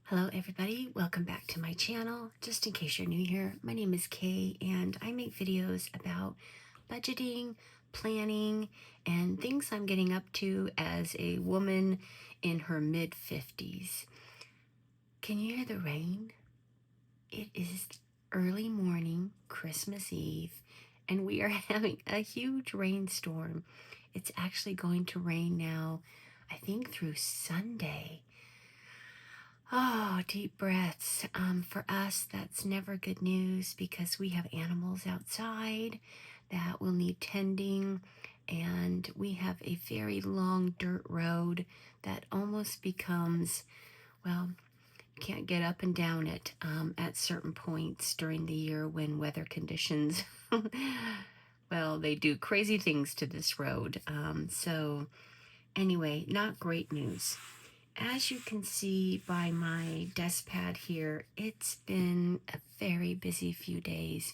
Hello everybody, welcome back to my channel. Just in case you're new here, my name is Kay and I make videos about budgeting, planning, and things I'm getting up to as a woman in her mid-50s. Can you hear the rain? It is early morning, Christmas Eve, and we are having a huge rainstorm. It's actually going to rain now, I think through Sunday. Oh, deep breaths. For us, that's never good news because we have animals outside that will need tending, and we have a very long dirt road that almost becomes, well, you can't get up and down it at certain points during the year when weather conditions, well, they do crazy things to this road. So, anyway, not great news. As you can see by my desk pad here, it's been a very busy few days.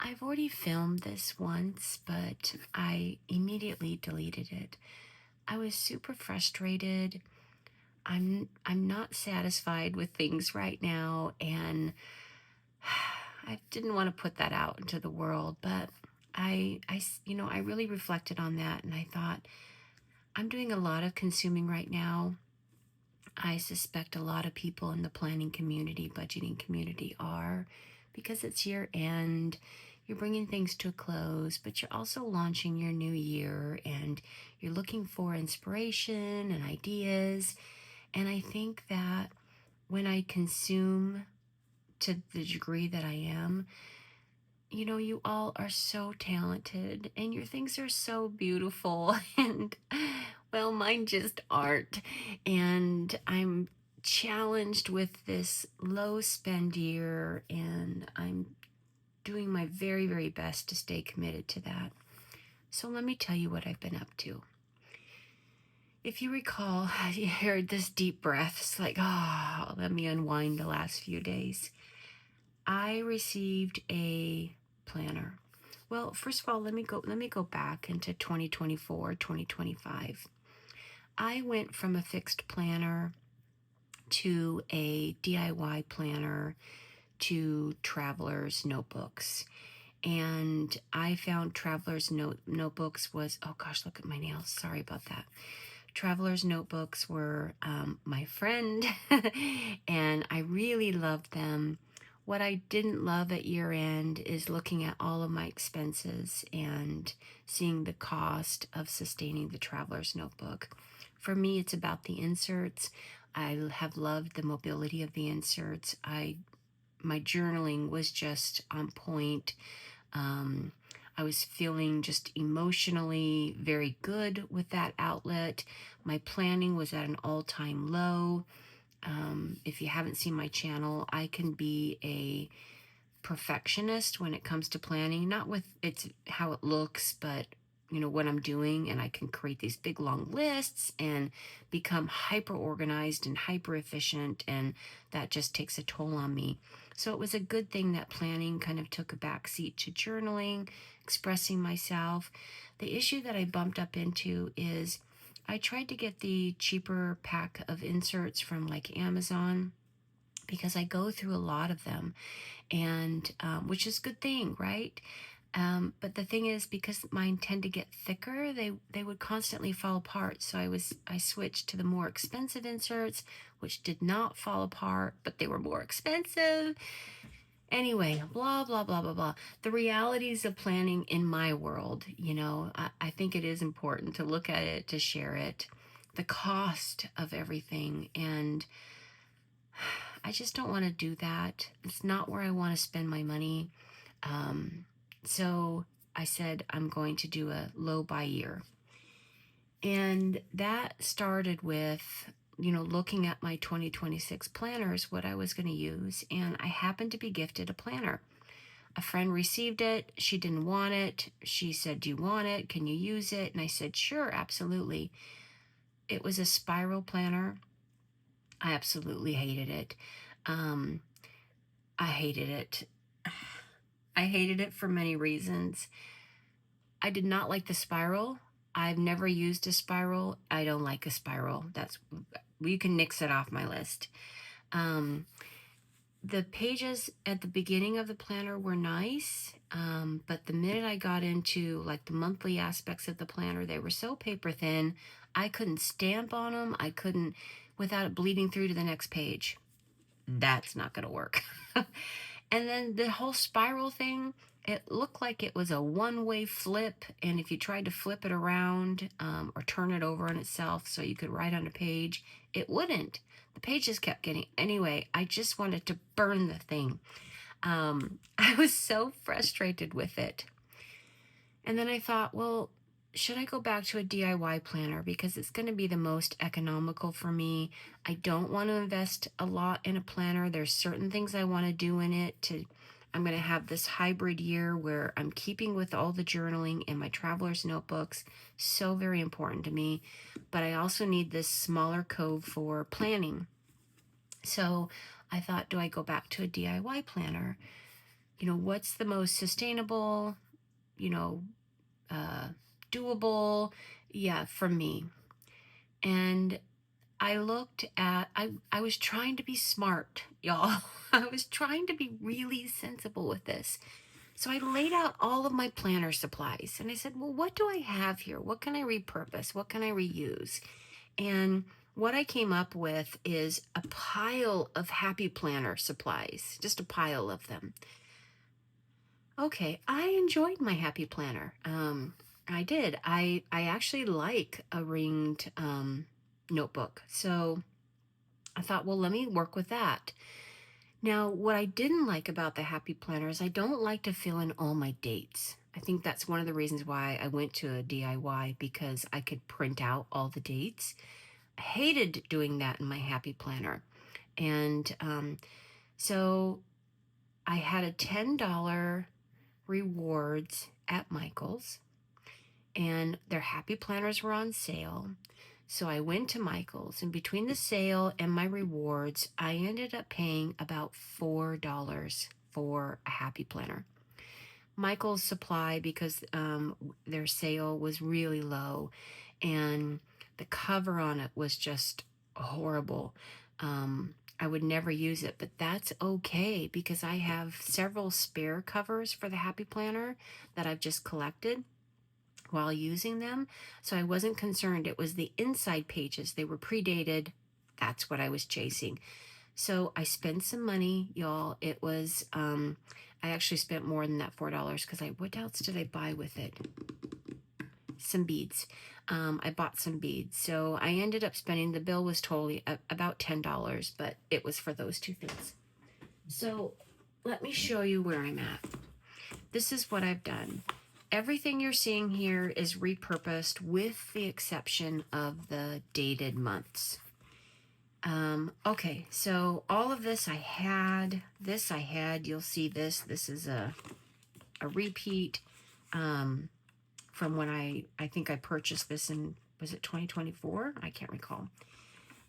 I've already filmed this once, but I immediately deleted it. I was super frustrated. I'm not satisfied with things right now, and I didn't want to put that out into the world, but I really reflected on that, and I thought, I'm doing a lot of consuming right now. I suspect a lot of people in the planning community, budgeting community are, because it's year end. You're bringing things to a close, but you're also launching your new year and you're looking for inspiration and ideas. And I think that when I consume to the degree that I am, you all are so talented and your things are so beautiful and well, mine just aren't. And I'm challenged with this low spend year and I'm doing my very, very best to stay committed to that. So let me tell you what I've been up to. If you recall, you heard this deep breath. It's like, oh, let me unwind the last few days. I received a planner. Well, first of all, let me go back into 2024, 2025. I went from a fixed planner to a DIY planner to Traveler's Notebooks. And I found Traveler's Notebooks was, oh gosh, look at my nails. Sorry about that. Traveler's Notebooks were my friend, and I really loved them. What I didn't love at year end is looking at all of my expenses and seeing the cost of sustaining the Traveler's Notebook. For me, it's about the inserts. I have loved the mobility of the inserts. My journaling was just on point. I was feeling just emotionally very good with that outlet. My planning was at an all-time low. If you haven't seen my channel, I can be a perfectionist when it comes to planning, not with it's how it looks, but what I'm doing, and I can create these big long lists and become hyper organized and hyper efficient, and that just takes a toll on me. So it was a good thing that planning kind of took a back seat to journaling, expressing myself. The issue that I bumped up into is I tried to get the cheaper pack of inserts from like Amazon because I go through a lot of them, and which is a good thing, right? But the thing is, because mine tend to get thicker, they would constantly fall apart. So I switched to the more expensive inserts, which did not fall apart, but they were more expensive. Anyway, blah, blah, blah, blah, blah. The realities of planning in my world, I think it is important to look at it, to share it, the cost of everything. And I just don't want to do that. It's not where I want to spend my money. So I said, I'm going to do a low by year. And that started with, looking at my 2026 planners, what I was going to use. And I happened to be gifted a planner. A friend received it. She didn't want it. She said, do you want it? Can you use it? And I said, sure, absolutely. It was a spiral planner. I absolutely hated it. I hated it. I hated it for many reasons. I did not like the spiral. I've never used a spiral. I don't like a spiral. You can nix it off my list. Um, the pages at the beginning of the planner were nice, but the minute I got into like the monthly aspects of the planner, they were so paper thin, I couldn't stamp on them. I couldn't, without it bleeding through to the next page. That's not going to work. And then the whole spiral thing, it looked like it was a one-way flip, and if you tried to flip it around or turn it over on itself so you could write on a page, it wouldn't. The pages kept getting, anyway, I just wanted to burn the thing. I was so frustrated with it. And then I thought, well, should I go back to a DIY planner because it's going to be the most economical for me? I don't want to invest a lot in a planner. There's certain things I want to do in it. I'm going to have this hybrid year where I'm keeping with all the journaling and my traveler's notebooks. So very important to me. But I also need this smaller cove for planning. So I thought, do I go back to a DIY planner? What's the most sustainable, you know, uh, doable, yeah, for me. And I was trying to be smart, y'all. I was trying to be really sensible with this. So I laid out all of my planner supplies and I said, well, what do I have here? What can I repurpose? What can I reuse? And what I came up with is a pile of happy planner supplies, just a pile of them. Okay, I enjoyed my happy planner. I did. I actually like a ringed notebook. So I thought, well, let me work with that. Now, what I didn't like about the happy planner is I don't like to fill in all my dates. I think that's one of the reasons why I went to a DIY, because I could print out all the dates. I hated doing that in my happy planner. And so I had a $10 rewards at Michael's, and their happy planners were on sale. So I went to Michael's, and between the sale and my rewards, I ended up paying about $4 for a happy planner. Michael's supply, because their sale was really low, and the cover on it was just horrible. I would never use it, but that's okay because I have several spare covers for the happy planner that I've just collected while using them. So I wasn't concerned. It was the inside pages. They were predated. That's what I was chasing. So I spent some money, y'all. It was, I actually spent more than that $4 because what else did I buy with it? Some beads. I bought some beads. So I ended up spending, the bill was totally about $10, but it was for those two things. So let me show you where I'm at. This is what I've done. Everything you're seeing here is repurposed with the exception of the dated months. Okay, so all of this I had, you'll see this is a repeat, from when I think I purchased this in, was it 2024? I can't recall.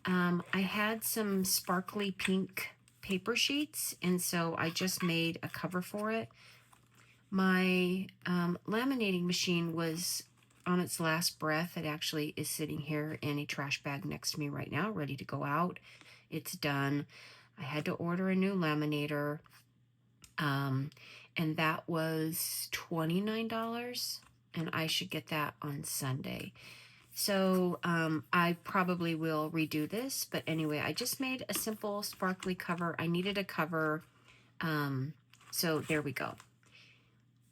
I had some sparkly pink paper sheets, and so I just made a cover for it. My laminating machine was on its last breath. It actually is sitting here in a trash bag next to me right now, ready to go out. It's done. I had to order a new laminator, and that was $29, and I should get that on Sunday. So I probably will redo this, but anyway, I just made a simple sparkly cover. I needed a cover, so there we go.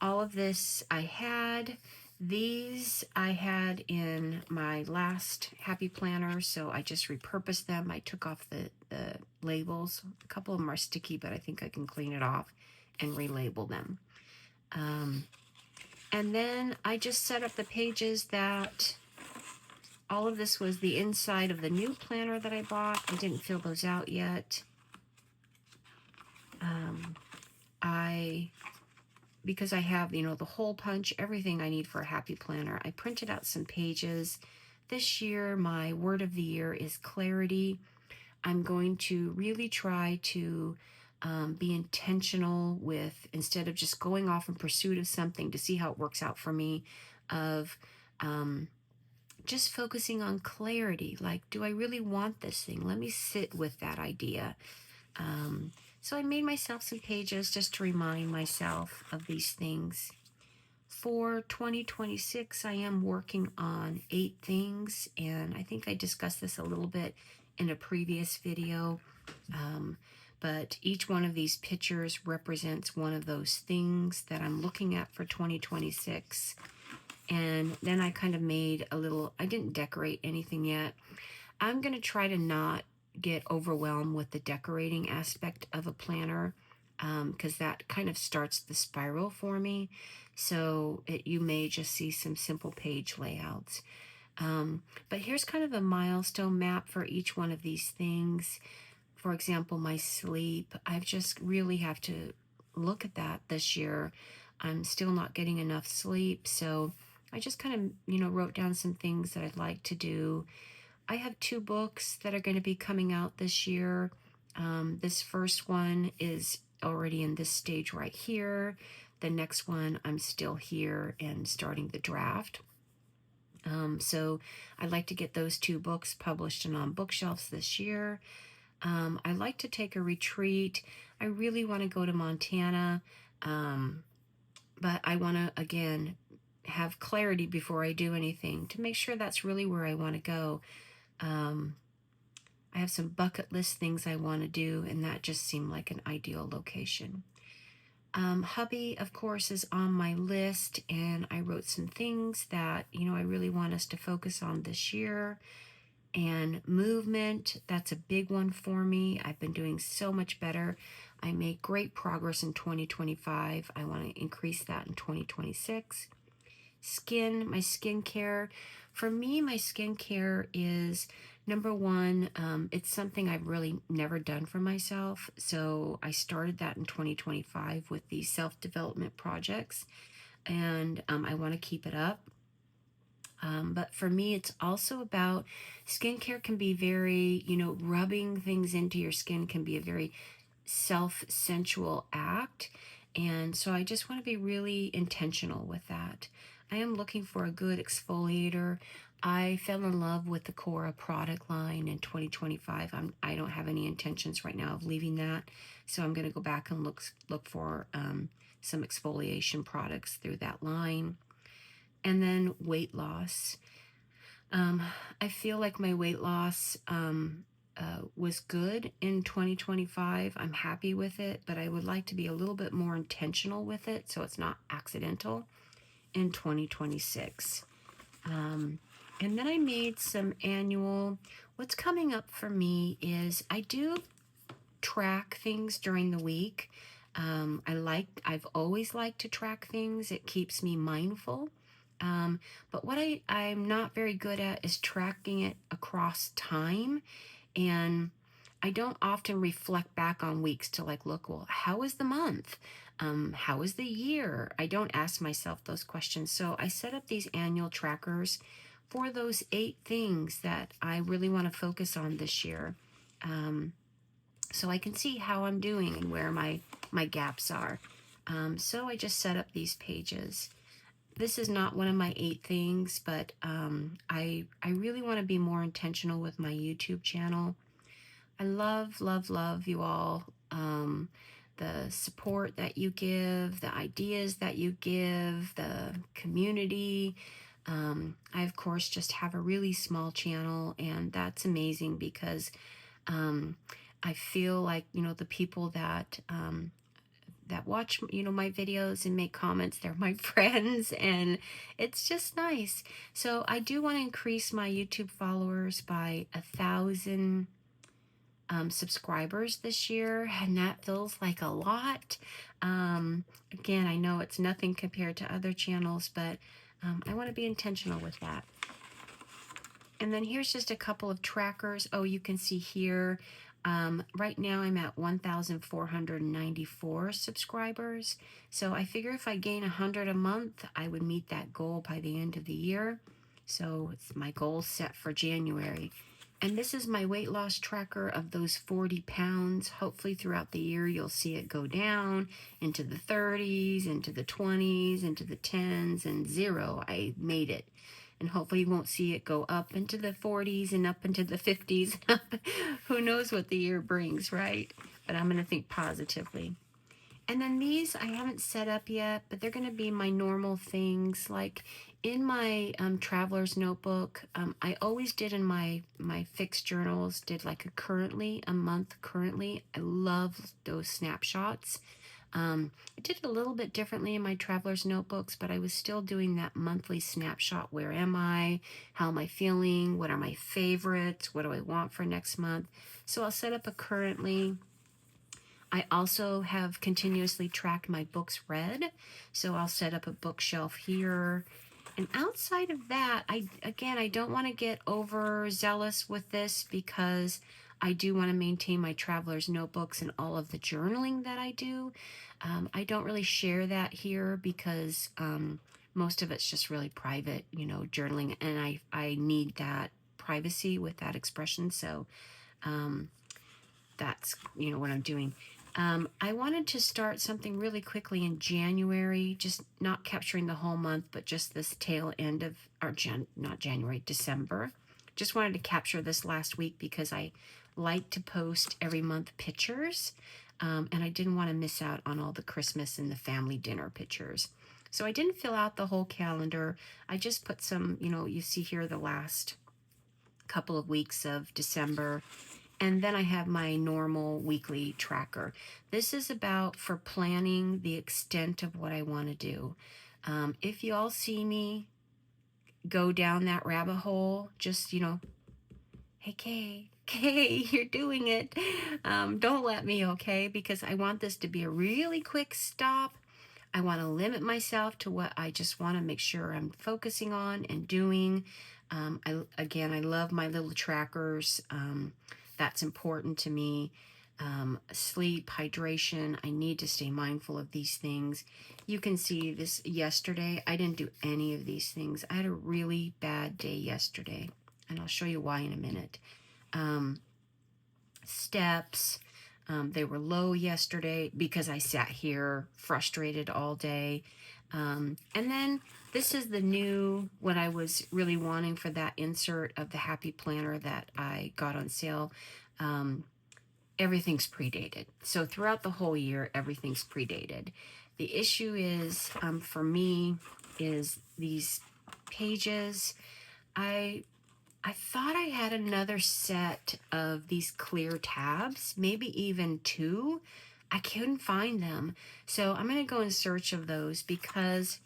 All of this I had. These I had in my last happy planner, so I just repurposed them. I took off the labels. A couple of them are sticky, but I think I can clean it off and relabel them. And then I just set up the pages that all of this was the inside of the new planner that I bought. I didn't fill those out yet. Because I have, the hole punch, everything I need for a happy planner. I printed out some pages. This year, my word of the year is clarity. I'm going to really try to be intentional with, instead of just going off in pursuit of something to see how it works out for me, of just focusing on clarity. Like, do I really want this thing? Let me sit with that idea. Um, so I made myself some pages just to remind myself of these things. For 2026, I am working on 8 things, and I think I discussed this a little bit in a previous video. Um, but each one of these pictures represents one of those things that I'm looking at for 2026. And then I kind of made a little, I didn't decorate anything yet. I'm going to try to not get overwhelmed with the decorating aspect of a planner, because that kind of starts the spiral for me. So you may just see some simple page layouts. But here's kind of a milestone map for each one of these things. For example, my sleep, I've just really have to look at that this year. I'm still not getting enough sleep. So I just kind of, wrote down some things that I'd like to do. I have 2 books that are going to be coming out this year. This first one is already in this stage right here. The next one, I'm still here and starting the draft. So I'd like to get those 2 books published and on bookshelves this year. I like to take a retreat. I really want to go to Montana, but I want to, again, have clarity before I do anything to make sure that's really where I want to go. I have some bucket list things I want to do, and that just seemed like an ideal location. Hubby, of course, is on my list, and I wrote some things that, I really want us to focus on this year. And movement, that's a big one for me. I've been doing so much better. I made great progress in 2025. I want to increase that in 2026. Skin, my skincare. For me, my skincare is number one, it's something I've really never done for myself. So I started that in 2025 with these self-development projects, and I want to keep it up. But for me, it's also about skincare can be very, rubbing things into your skin can be a very self-sensual act. And so I just want to be really intentional with that. I am looking for a good exfoliator. I fell in love with the Cora product line in 2025. I don't have any intentions right now of leaving that. So I'm going to go back and look for some exfoliation products through that line. And then weight loss. I feel like my weight loss was good in 2025. I'm happy with it, but I would like to be a little bit more intentional with it so it's not accidental in 2026. And then I made some annual, what's coming up for me is I do track things during the week. I've always liked to track things. It keeps me mindful. But what I'm not very good at is tracking it across time. And I don't often reflect back on weeks to look, well, how was the month? How was the year? I don't ask myself those questions. So I set up these annual trackers for those 8 things that I really want to focus on this year. So I can see how I'm doing and where my gaps are. So I just set up these pages. This is not one of my 8 things, but I really want to be more intentional with my YouTube channel. I love, love, love you all. The support that you give, the ideas that you give, the community. I, of course, just have a really small channel, and that's amazing because I feel like, the people that watch, my videos and make comments, they're my friends, and it's just nice. So I do want to increase my YouTube followers by 1,000 subscribers this year, and that feels like a lot. Again, I know it's nothing compared to other channels, but I want to be intentional with that. And then here's just a couple of trackers. Oh, you can see here, right now I'm at 1,494 subscribers. So I figure if I gain 100 a month, I would meet that goal by the end of the year. So it's my goal set for January. And this is my weight loss tracker of those 40 pounds. Hopefully throughout the year, you'll see it go down into the 30s, into the 20s, into the 10s, and 0. I made it. and hopefully you won't see it go up into the 40s and up into the 50s. Who knows what the year brings, right? But I'm going to think positively. And then these I haven't set up yet, but they're going to be my normal things. Like in my traveler's notebook, I always did in my fixed journals, did like a month currently. I love those snapshots. I did it a little bit differently in my traveler's notebooks, but I was still doing that monthly snapshot. Where am I? How am I feeling? What are my favorites? What do I want for next month? So I'll set up a currently. I also have continuously tracked my books read. So I'll set up a bookshelf here. And outside of that, I don't want to get overzealous with this because I do want to maintain my traveler's notebooks and all of the journaling that I do. I don't really share that here because most of it's just really private, journaling, and I need that privacy with that expression. So that's what I'm doing. I wanted to start something really quickly in January, just not capturing the whole month, but just this tail end of, not January, December. Just wanted to capture this last week because I like to post every month pictures, and I didn't want to miss out on all the Christmas and the family dinner pictures. So I didn't fill out the whole calendar. I just put some, you see here the last couple of weeks of December. And then I have my normal weekly tracker. This is about for planning the extent of what I want to do. If you all see me go down that rabbit hole, just, hey, Kay, you're doing it. Don't let me, okay? Because I want this to be a really quick stop. I want to limit myself to what I just want to make sure I'm focusing on and doing. I love my little trackers. That's important to me. Sleep, hydration, I need to stay mindful of these things. You can see this yesterday. I didn't do any of these things. I had a really bad day yesterday, and I'll show you why in a minute. Steps, they were low yesterday because I sat here frustrated all day. And then this is the new, what I was really wanting for that insert of the Happy Planner that I got on sale. Everything's predated. So throughout the whole year, everything's predated. The issue is, for me, is these pages. I thought I had another set of these clear tabs, maybe even two. I couldn't find them. So I'm going to go in search of those because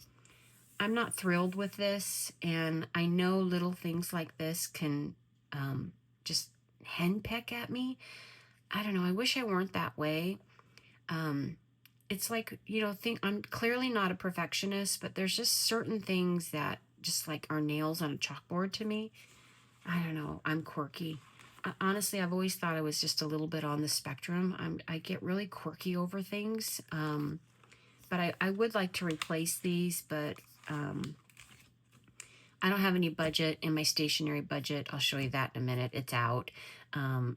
I'm not thrilled with this. And I know little things like this can just henpeck at me. I don't know. I wish I weren't that way. It's like, I'm clearly not a perfectionist, but there's just certain things that just like are nails on a chalkboard to me. I don't know. I'm quirky. Honestly, I've always thought I was just a little bit on the spectrum. I get really quirky over things. But I would like to replace these, but I don't have any budget in my stationery budget. I'll show you that in a minute. It's out.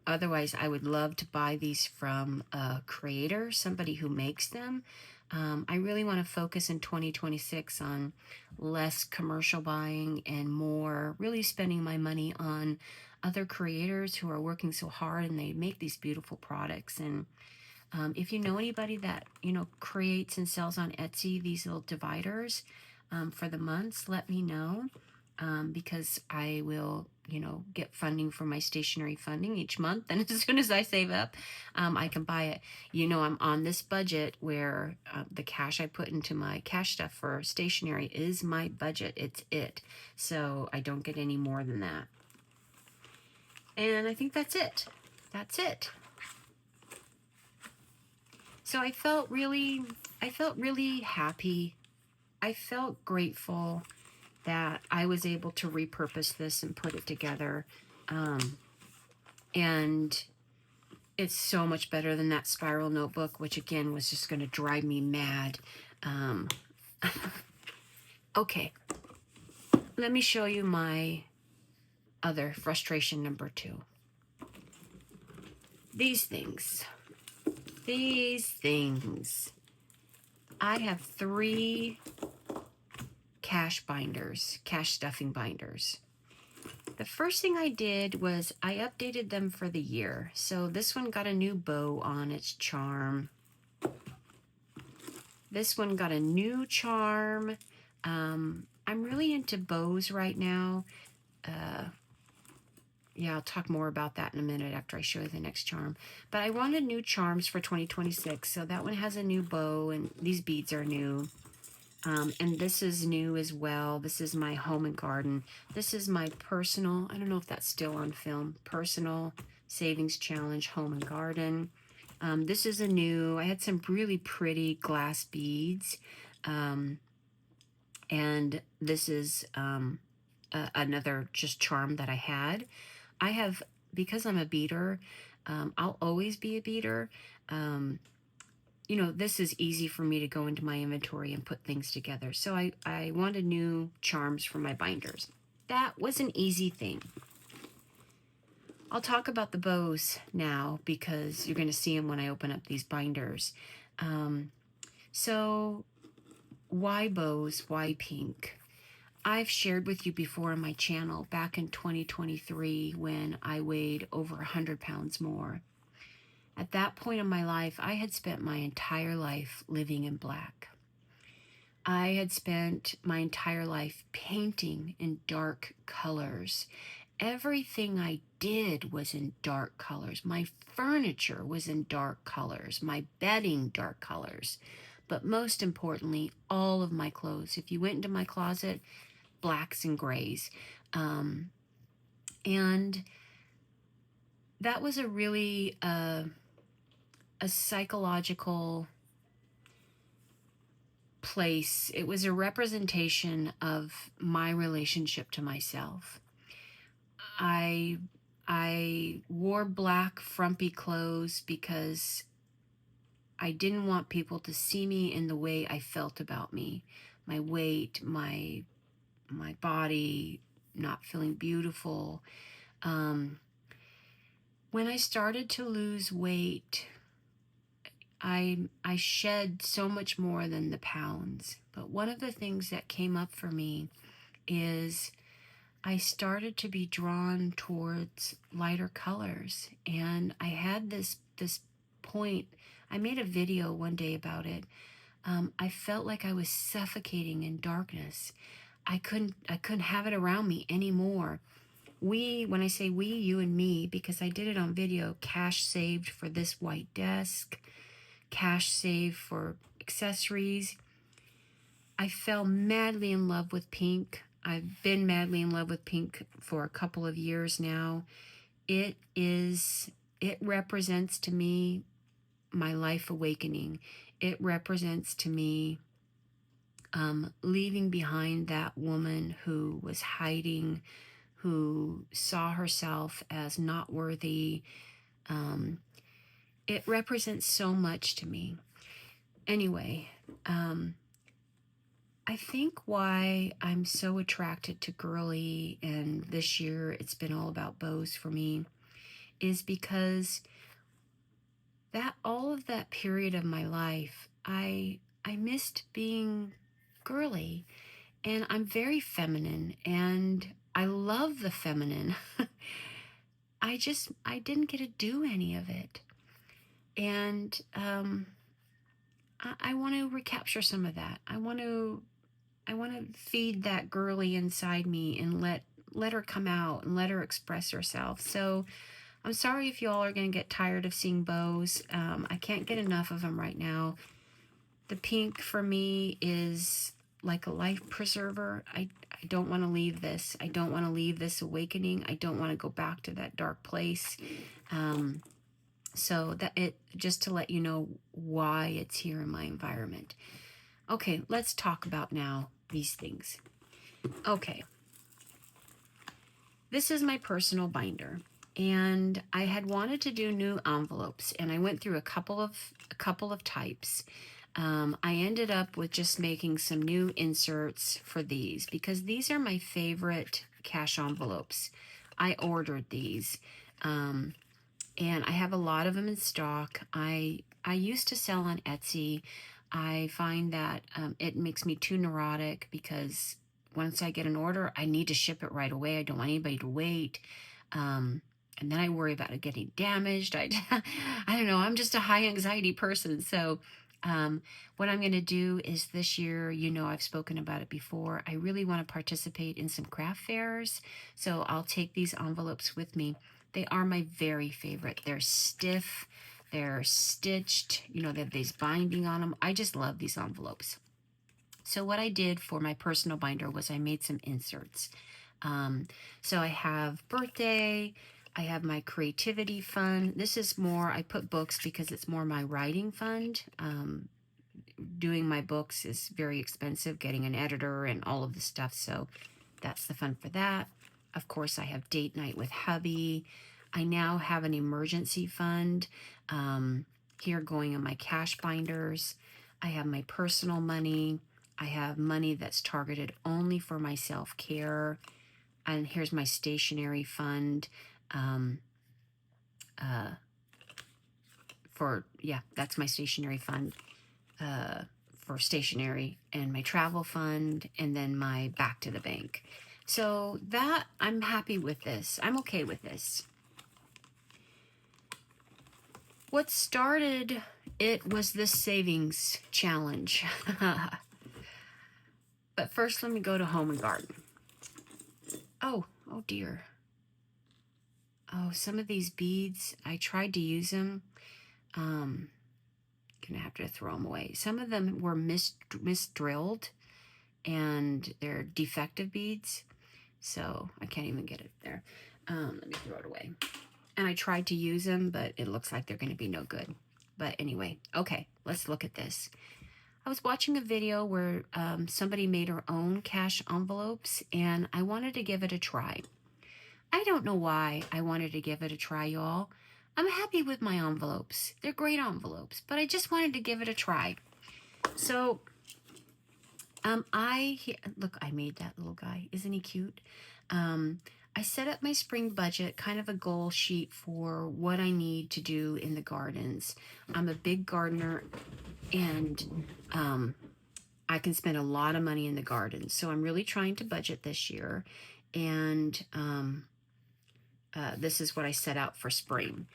Otherwise, I would love to buy these from a creator, somebody who makes them. I really want to focus in 2026 on less commercial buying and more really spending my money on other creators who are working so hard and they make these beautiful products. And if you know anybody that, creates and sells on Etsy these little dividers for the months, let me know. Because I will, get funding for my stationery funding each month. And as soon as I save up, I can buy it. I'm on this budget where the cash I put into my cash stuff for stationery is my budget. It's it. So I don't get any more than that. And I think that's it. That's it. So I felt really happy. I felt grateful that I was able to repurpose this and put it together. And it's so much better than that spiral notebook, which again was just going to drive me mad. Okay, let me show you my other frustration number 2. These things. I have 3 cash binders, cash stuffing binders. The first thing I did was I updated them for the year. So this one got a new bow on its charm. This one got a new charm. I'm really into bows right now. Yeah, I'll talk more about that in a minute after I show you the next charm. But I wanted new charms for 2026. So that one has a new bow, and these beads are new. And this is new as well. This is my home and garden. This is my personal, I don't know if that's still on film, personal savings challenge, home and garden. This is a new, I had some really pretty glass beads. And this is another just charm that I had. I have, because I'm a beader, I'll always be a beader. You know, this is easy for me to go into my inventory and put things together. So I wanted new charms for my binders. That was an easy thing. I'll talk about the bows now because you're going to see them when I open up these binders. So why bows? Why pink? I've shared with you before on my channel back in 2023 when I weighed over 100 pounds more. At that point in my life, I had spent my entire life living in black. I had spent my entire life painting in dark colors. Everything I did was in dark colors. My furniture was in dark colors. My bedding, dark colors. But most importantly, all of my clothes. If you went into my closet, blacks and grays. And that was a really a psychological place. It was a representation of my relationship to myself. I wore black frumpy clothes because I didn't want people to see me in the way I felt about me. My weight, my body, not feeling beautiful. When I started to lose weight, I shed so much more than the pounds. But one of the things that came up for me is I started to be drawn towards lighter colors. And I had this point. I made a video one day about it. I felt like I was suffocating in darkness. I couldn't have it around me anymore. When I say we, you and me, because I did it on video, cash saved for this white desk, cash saved for accessories. I fell madly in love with pink. I've been madly in love with pink for a couple of years now. It represents to me my life awakening. It represents to me leaving behind that woman who was hiding, who saw herself as not worthy. It represents so much to me. Anyway, I think why I'm so attracted to girly, and this year it's been all about bows for me, is because that all of that period of my life, I missed being girly, and I'm very feminine, and I love the feminine. I didn't get to do any of it. And I want to recapture some of that. I want to feed that girly inside me and let her come out and let her express herself. So I'm sorry if y'all are going to get tired of seeing bows. I can't get enough of them right now. The pink for me is like a life preserver. I don't want to leave this. I don't want to leave this awakening. I don't want to go back to that dark place. So just to let you know why it's here in my environment. Okay, let's talk about now these things. Okay. This is my personal binder, and I had wanted to do new envelopes, and I went through a couple of types. I ended up with just making some new inserts for these because these are my favorite cash envelopes. I ordered these. And I have a lot of them in stock. I used to sell on Etsy. I find that it makes me too neurotic because once I get an order, I need to ship it right away. I don't want anybody to wait. Um, and then I worry about it getting damaged. I don't know. I'm just a high anxiety person. So, what I'm going to do is this year, I've spoken about it before. I really want to participate in some craft fairs. So I'll take these envelopes with me. They are my very favorite. They're stiff, they're stitched, they have these binding on them. I just love these envelopes. So what I did for my personal binder was I made some inserts. So I have birthday, I have my creativity fund. This is more, I put books because it's more my writing fund. Doing my books is very expensive, getting an editor and all of the stuff. So that's the fun for that. Of course, I have date night with hubby. I now have an emergency fund here going in my cash binders. I have my personal money. I have money that's targeted only for my self-care. And here's my stationery fund. That's my stationery fund for stationery, and my travel fund, and then my back to the bank. So that, I'm happy with this. I'm okay with this. What started it was this savings challenge. But first, let me go to Home and Garden. Oh dear. Oh, some of these beads, I tried to use them. Gonna have to throw them away. Some of them were misdrilled, and they're defective beads. So I can't even get it there. Let me throw it away. And I tried to use them, but it looks like they're going to be no good. But anyway, okay, let's look at this. I was watching a video where somebody made her own cash envelopes, and I wanted to give it a try. I don't know why I wanted to give it a try, y'all. I'm happy with my envelopes. They're great envelopes, but I just wanted to give it a try. So look, I made that little guy. Isn't he cute? I set up my spring budget, kind of a goal sheet for what I need to do in the gardens. I'm a big gardener, and I can spend a lot of money in the gardens. So I'm really trying to budget this year. And this is what I set out for spring.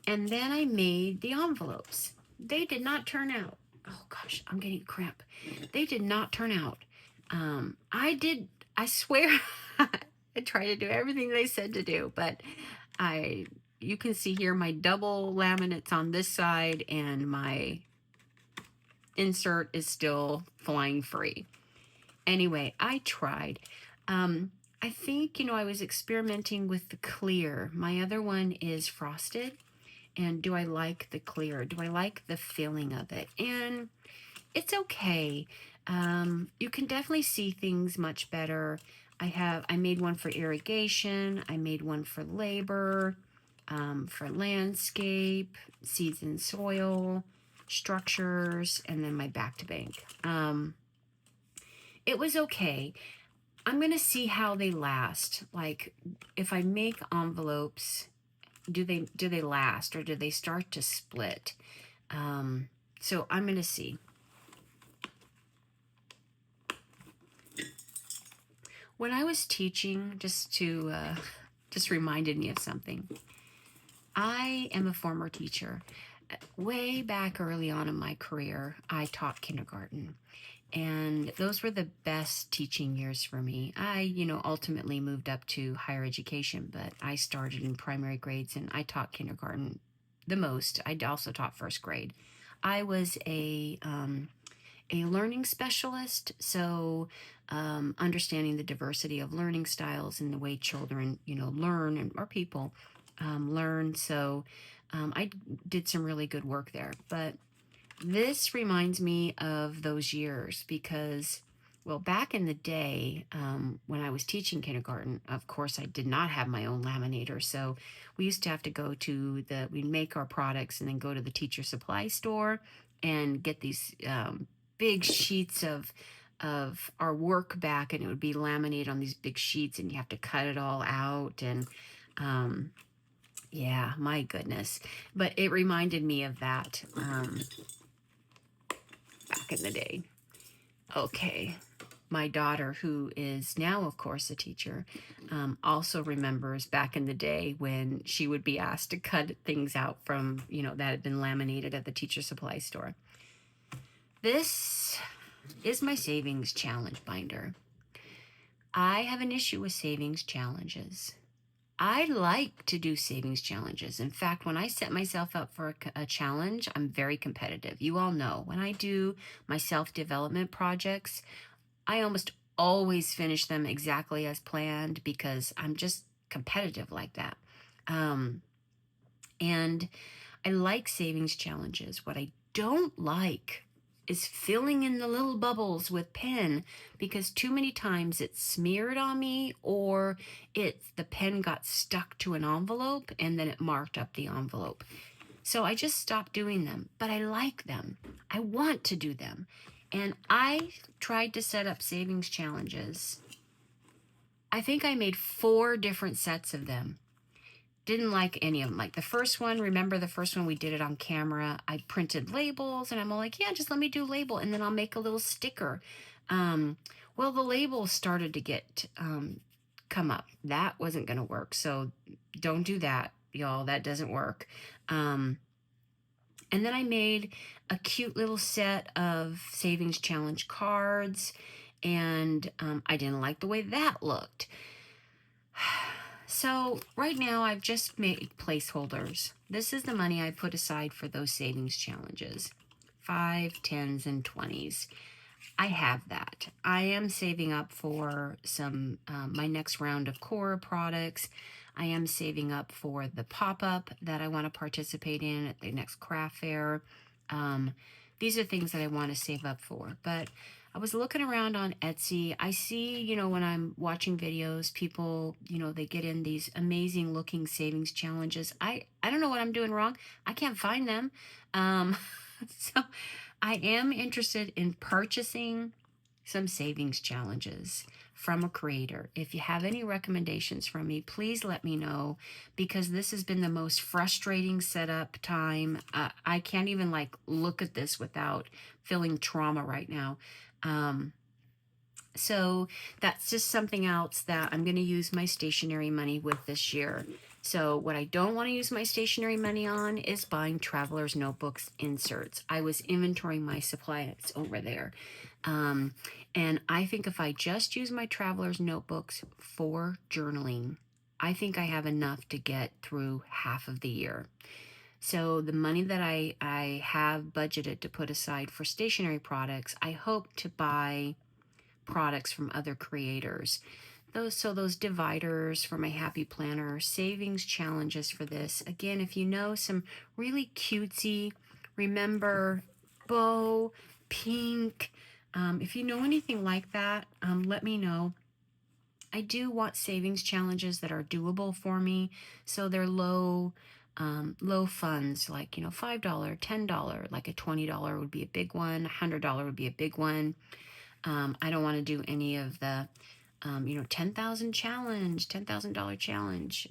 And then I made the envelopes. They did not turn out. Oh gosh, I'm getting a cramp. They did not turn out. I swear, I tried to do everything they said to do, but you can see here my double laminates on this side, and my insert is still flying free. Anyway, I tried. I think, I was experimenting with the clear. My other one is frosted. And do I like the clear? Do I like the feeling of it? And it's okay. You can definitely see things much better. I made one for irrigation. I made one for labor, for landscape, seeds and soil, structures, and then my back to bank. It was okay. I'm going to see how they last. Like, if I make envelopes, do they last, or do they start to split? So I'm going to see. When I was teaching, just reminded me of something. I am a former teacher. Way back early on in my career, I taught kindergarten. And those were the best teaching years for me. I, ultimately moved up to higher education, but I started in primary grades, and I taught kindergarten the most. I also taught first grade. I was a learning specialist, so understanding the diversity of learning styles and the way children, learn, or people learn. So I did some really good work there. But this reminds me of those years because, well, back in the day, when I was teaching kindergarten, of course, I did not have my own laminator. So we used to have to go to we'd make our products and then go to the teacher supply store and get these big sheets of our work back, and it would be laminated on these big sheets, and you have to cut it all out. And yeah, my goodness. But it reminded me of that. back in the day. Okay. My daughter, who is now, of course, a teacher, also remembers back in the day when she would be asked to cut things out from, that had been laminated at the teacher supply store. This is my savings challenge binder. I have an issue with savings challenges. I like to do savings challenges. In fact, when I set myself up for a challenge, I'm very competitive. You all know when I do my self-development projects, I almost always finish them exactly as planned because I'm just competitive like that. And I like savings challenges. What I don't like is filling in the little bubbles with pen because too many times it's smeared on me or the pen got stuck to an envelope and then it marked up the envelope. So I just stopped doing them, but I like them. I want to do them. And I tried to set up savings challenges. I think I made 4 different sets of them. Didn't like any of them. Like the first one, remember the first one we did it on camera. I printed labels and I'm all like, yeah, just let me do label and then I'll make a little sticker. Well, the labels started to get come up. That wasn't going to work. So don't do that, y'all. That doesn't work. And then I made a cute little set of savings challenge cards and I didn't like the way that looked. So right now I've just made placeholders. This is the money I put aside for those savings challenges. 5, 10s, and 20s. I have that. I am saving up for some my next round of Cora products. I am saving up for the pop-up that I want to participate in at the next craft fair. These are things that I want to save up for. But I was looking around on Etsy. I see, when I'm watching videos, people, they get in these amazing looking savings challenges. I don't know what I'm doing wrong. I can't find them. So I am interested in purchasing some savings challenges from a creator. If you have any recommendations from me, please let me know because this has been the most frustrating setup time. I can't even look at this without feeling trauma right now. So that's just something else that I'm going to use my stationery money with this year. So what I don't want to use my stationery money on is buying Traveler's Notebooks inserts. I was inventorying my supply. It's over there. And I think if I just use my Traveler's Notebooks for journaling, I think I have enough to get through half of the year. So the money that I have budgeted to put aside for stationery products, I hope to buy products from other creators. Those dividers for my happy planner, savings challenges for this. Again, if you know some really cutesy, remember, bow, pink, if you know anything like that, let me know. I do want savings challenges that are doable for me. So they're low funds, like, $5, $10, like a $20 would be a big one. $100 would be a big one. I don't want to do any of the, $10,000 challenge, $10,000 challenge,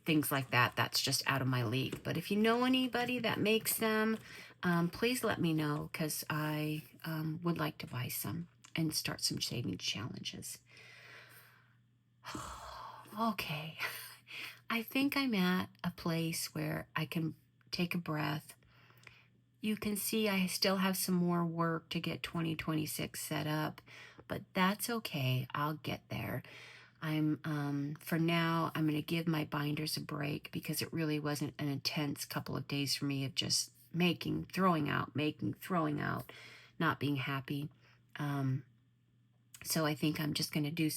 things like that. That's just out of my league. But if you know anybody that makes them, please let me know because I would like to buy some and start some savings challenges. Okay. I think I'm at a place where I can take a breath. You can see I still have some more work to get 2026 set up, but that's okay. I'll get there. For now, I'm going to give my binders a break because it really wasn't an intense couple of days for me of just making, throwing out, not being happy. So I think I'm just going to do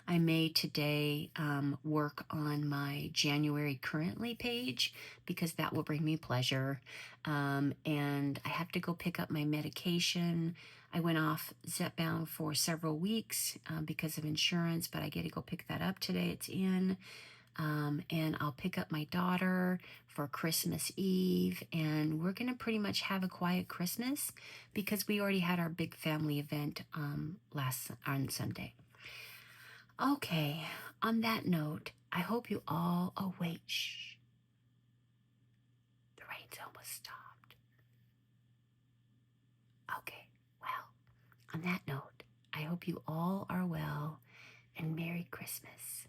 I may today work on my January currently page because that will bring me pleasure. And I have to go pick up my medication. I went off Zepbound for several weeks because of insurance, but I get to go pick that up today. It's in. And I'll pick up my daughter for Christmas Eve, and we're going to pretty much have a quiet Christmas because we already had our big family event on Sunday. Okay, on that note, I hope you all, oh wait, shh, the rain's almost stopped. Okay, On that note, I hope you all are well and Merry Christmas.